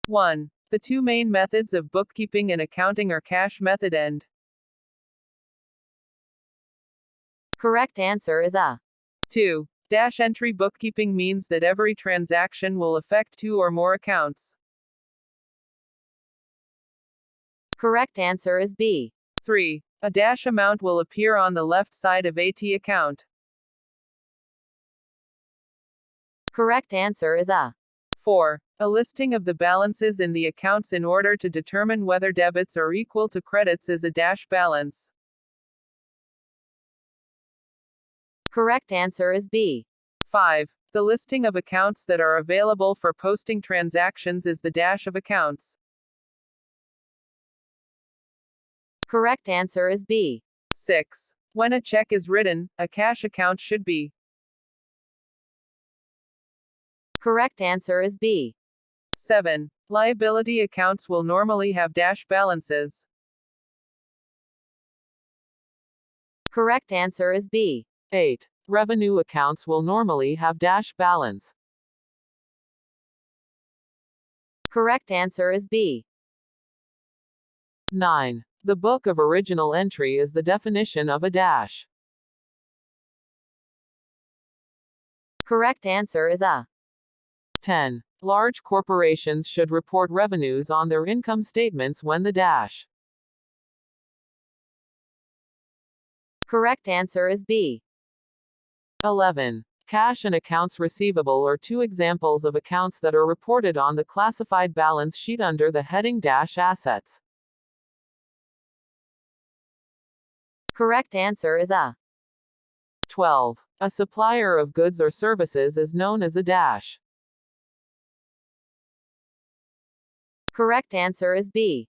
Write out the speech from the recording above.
1. The two main methods of bookkeeping and accounting are cash method and. Correct answer is A. 2. Dash entry bookkeeping means that every transaction will affect two or more accounts. Correct answer is B. 3. A dash amount will appear on the left side of a T account. Correct answer is A. 4. A listing of the balances in the accounts in order to determine whether debits are equal to credits is a dash balance. Correct answer is B. 5. The listing of accounts that are available for posting transactions is the dash of accounts. Correct answer is B. 6. When a check is written, a cash account should be. Correct answer is B. 7. Liability accounts will normally have dash balances. Correct answer is B. 8. Revenue accounts will normally have dash balance. Correct answer is B. 9. The book of original entry is the definition of a dash. Correct answer is A. 10. Large corporations should report revenues on their income statements when the dash. Correct answer is B. 11. Cash and accounts receivable are two examples of accounts that are reported on the classified balance sheet under the heading dash assets. Correct answer is A. 12. A supplier of goods or services is known as a dash. Correct answer is B.